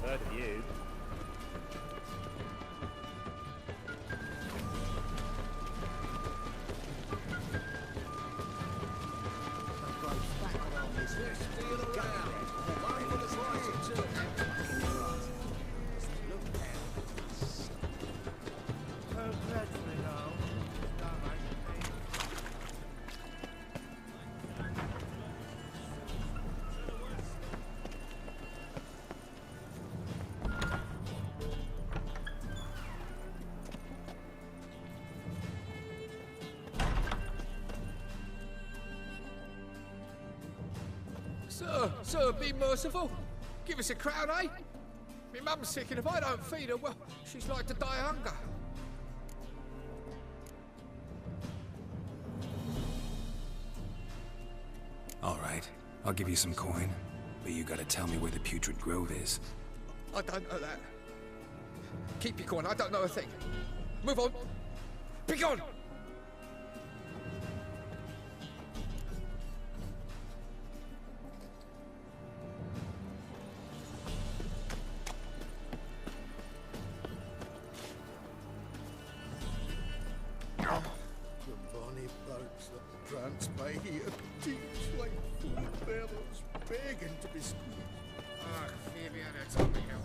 Heard of you. Sir, be merciful. Give us a crown, eh? My mum's sick, and if I don't feed her, well, she's like to die of hunger. All right, I'll give you some coin, but you gotta tell me where the Putrid Grove is. I don't know that. Keep your coin, I don't know a thing. Move on. Be gone! The bonny boats that prance by here, teach like full bellows, begging to be squeezed. Ah, Phoebe, that's on the hill.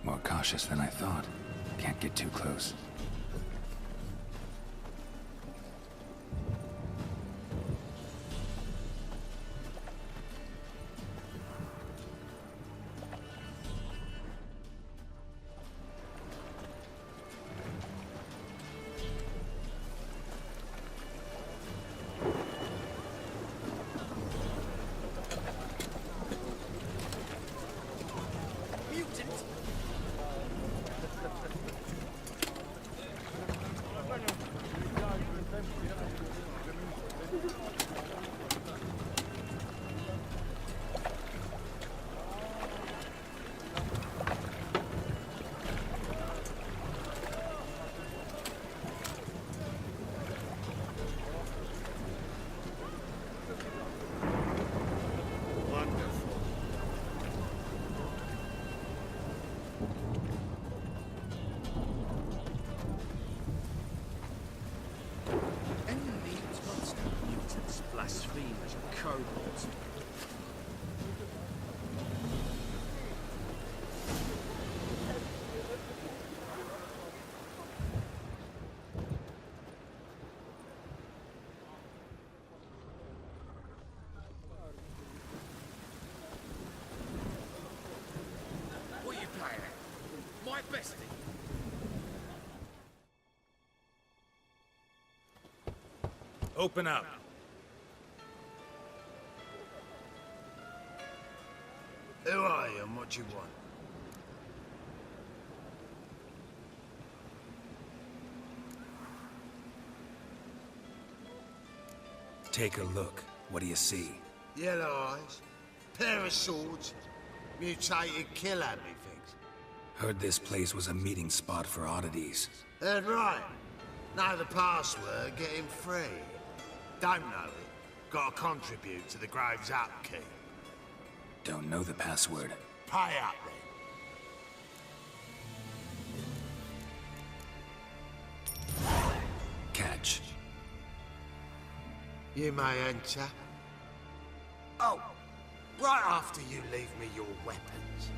More cautious than I thought. Can't get too close. Blasphemers and cohorts. What are you playing at? My bestie? Open up. Who are you and what you want? Take a look. What do you see? Yellow eyes, pair of swords, mutated kill things. Heard this place was a meeting spot for oddities. Heard right. Know the password, get him free. Don't know it. Gotta contribute to the Grove's upkeep. Don't know the password. Pay up then. Catch. You may enter. Oh, right after you leave me your weapons.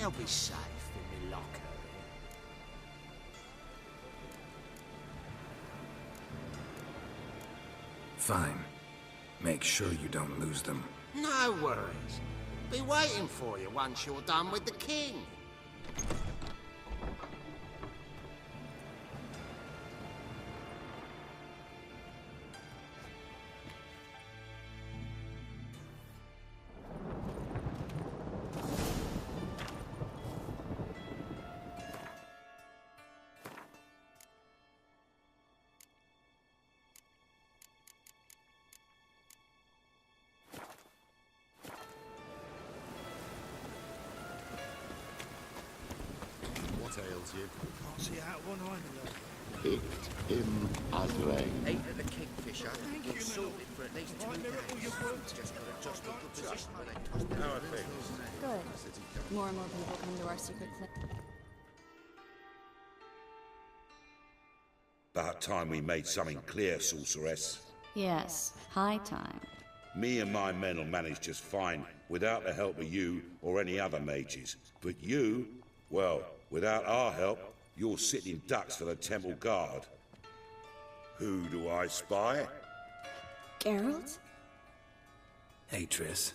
He'll be safe in me locker Fine. Make sure you don't lose them. here. No worries. Be waiting for you once you're done with the king. What ails you? Can't see out one eye in the Picked him ugly. Ate at the Kingfisher. Been sorted for at least 2 days. Just got adjusted to a position where they tossed the How are things? Good. More and more people come to our secret clinic. About time we made something clear, Sorceress. Yes, high time. Me and my men will manage just fine, without the help of you or any other mages. But you, well, without our help, you're sitting ducks for the Temple Guard. Who do I spy? Geralt? Hey, Triss.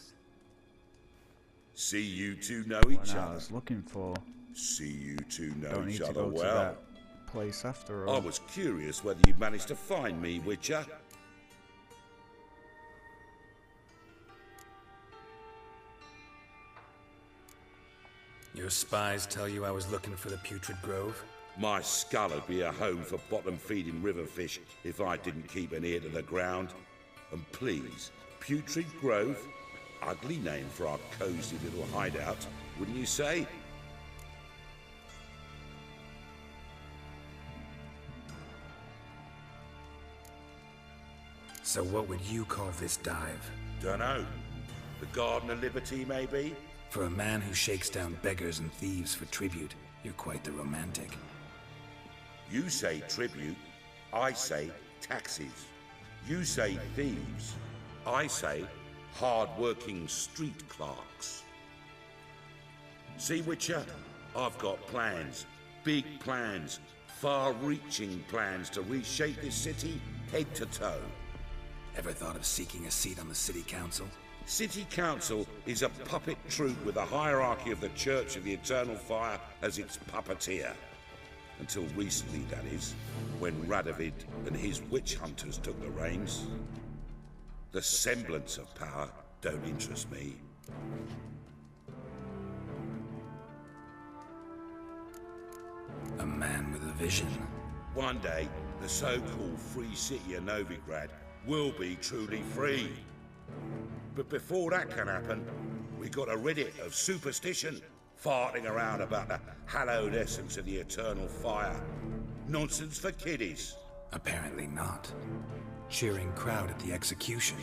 See you two know each I other. was looking for. See you two know Don't need each to other go to well. that place after I all. was curious whether you'd managed to find me, Witcher. Your spies tell you I was looking for the Putrid Grove? My skull would be a home for bottom-feeding river fish if I didn't keep an ear to the ground. And please, Putrid Grove? Ugly name for our cozy little hideout, wouldn't you say? So what would you call this dive? Dunno. The Garden of Liberty, maybe? For a man who shakes down beggars and thieves for tribute, you're quite the romantic. You say tribute, I say taxes. You say thieves, I say hard-working street clerks. See, Witcher, I've got plans, big plans, far-reaching plans to reshape this city head to toe. Ever thought of seeking a seat on the city council? City Council is a puppet troupe with the hierarchy of the Church of the Eternal Fire as its puppeteer. Until recently, that is, when Radovid and his witch hunters took the reins. The semblance of power don't interest me. A man with a vision. One day, the so-called free city of Novigrad will be truly free. But before that can happen, we got to rid it of superstition, farting around about the hallowed essence of the eternal fire. Nonsense for kiddies. Apparently not. Cheering crowd at the execution.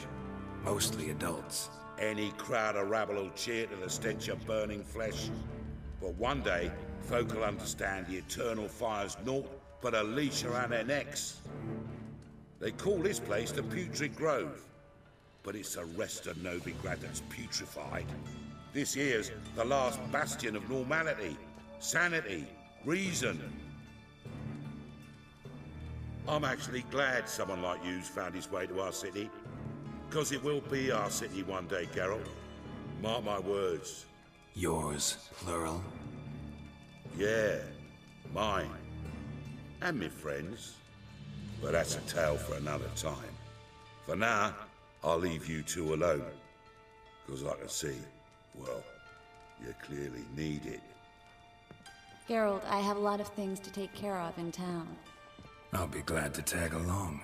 Mostly adults. Any crowd of rabble will cheer to the stench of burning flesh. But one day, folk will understand the eternal fire's naught but a leash around their necks. They call this place the Putrid Grove. But it's the rest of Novigrad that's putrefied. This here's the last bastion of normality, sanity, reason. I'm actually glad someone like you's found his way to our city. Because it will be our city one day, Geralt. Mark my words. Yours, plural. Yeah, mine. And me friends. But that's a tale for another time. For now, I'll leave you two alone. Because I can see, well, you clearly need it. Geralt, I have a lot of things to take care of in town. I'll be glad to tag along.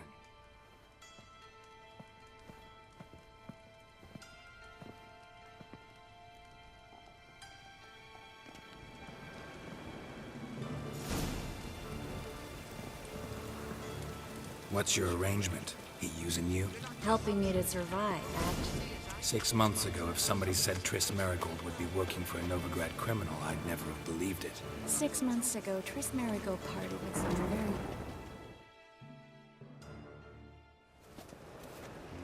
What's your arrangement? He using you? Helping me to survive, actually. 6 months ago, if somebody said Triss Merigold would be working for a Novigrad criminal, I'd never have believed it. 6 months ago, Triss Merigold parted with someone very...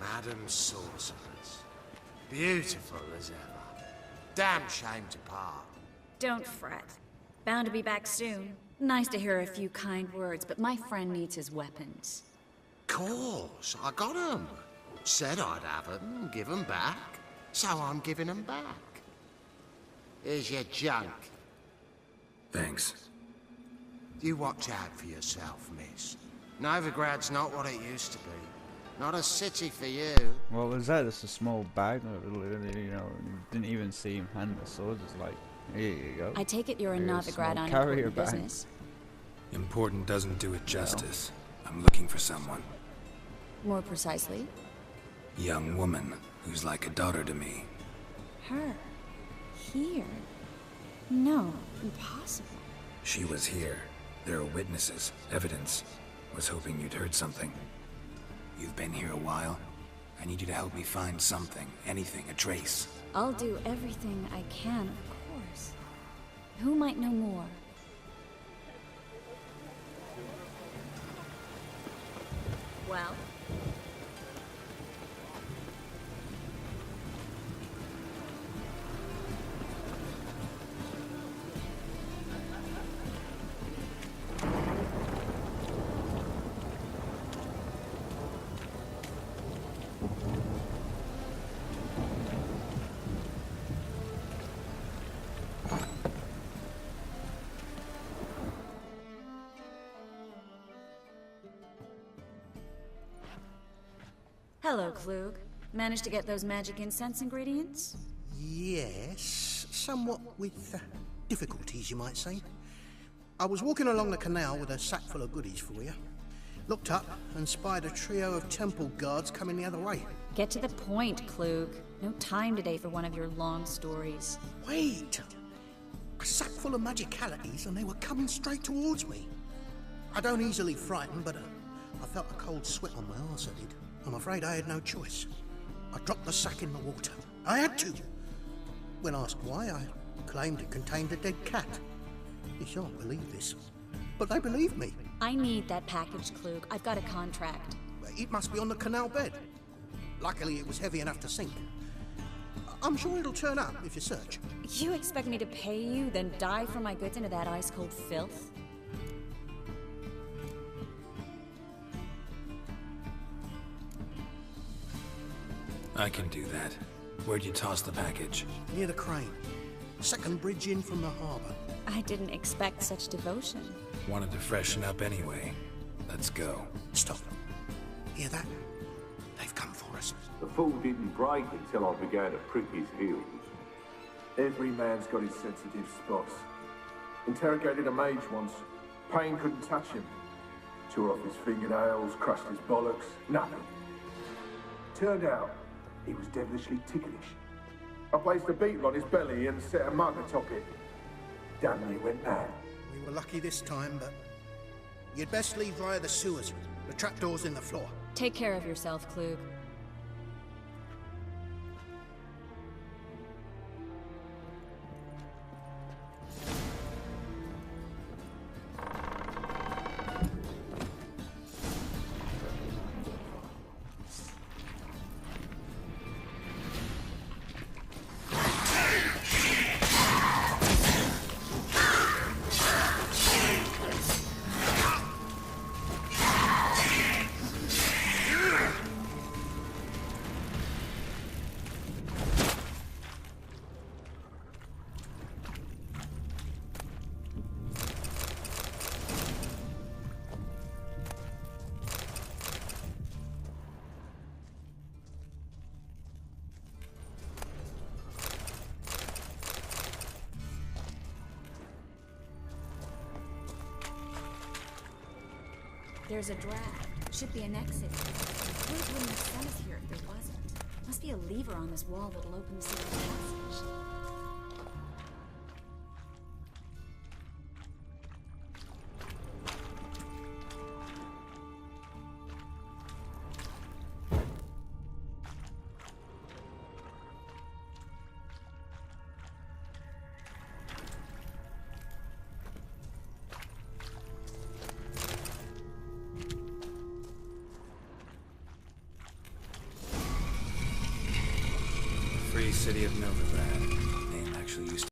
Madam Sorceress. Beautiful as ever. Damn shame to part. Don't fret. Bound to be back soon. Nice to hear a few kind words, but my friend needs his weapons. Course, I got 'em. Said I'd have 'em, give 'em back. So I'm giving 'em back. Here's your junk. Thanks. You watch out for yourself, miss. Novigrad's not what it used to be. Not a city for you. What was that? Just a small bag, you know, didn't even see him hand the sword, just like, here you go. I take it you're in Here's a Novigrad small on carrier important bag. business. Important doesn't do it justice. I'm looking for someone. More precisely, Young woman who's like a daughter to me. her. Here. No, impossible. She was here. There are witnesses, evidence. Was hoping you'd heard something. You've been here a while. I need you to help me find something, anything, a trace. I'll do everything I can, of course. Who might know more? Well? Hello, Klug. Managed to get those magic incense ingredients? Yes, somewhat with difficulties, you might say. I was walking along the canal with a sack full of goodies for you. Looked up and spied a trio of temple guards coming the other way. Get to the point, Klug. No time today for one of your long stories. Wait! A sack full of magicalities and they were coming straight towards me. I don't easily frighten, but I felt a cold sweat on my arse, I did. I'm afraid I had no choice. I dropped the sack in the water. I had to. When asked why, I claimed it contained a dead cat. You shan't believe this, but they believed me. I need that package, Klug. I've got a contract. It must be on the canal bed. Luckily, it was heavy enough to sink. I'm sure it'll turn up if you search. You expect me to pay you, then dive for my goods into that ice-cold filth? I can do that. Where'd you toss the package? Near the crane. Second bridge in from the harbour. I didn't expect such devotion. Wanted to freshen up anyway. Let's go. Stop. Hear that? They've come for us. The fool didn't break until I began to prick his heels. Every man's got his sensitive spots. Interrogated a mage once. Pain couldn't touch him. Tore off his fingernails, crushed his bollocks, nothing. Turned out, he was devilishly ticklish. I placed a beetle on his belly and set a mug atop it. Damn near went mad. We were lucky this time, but you'd best leave via the sewers. The trapdoor's in the floor. Take care of yourself, Klug. There's a drag. Should be an exit. Klug wouldn't have sent us here if there wasn't. Must be a lever on this wall that'll open the secret passage. Free city of Novigrad. Name actually used to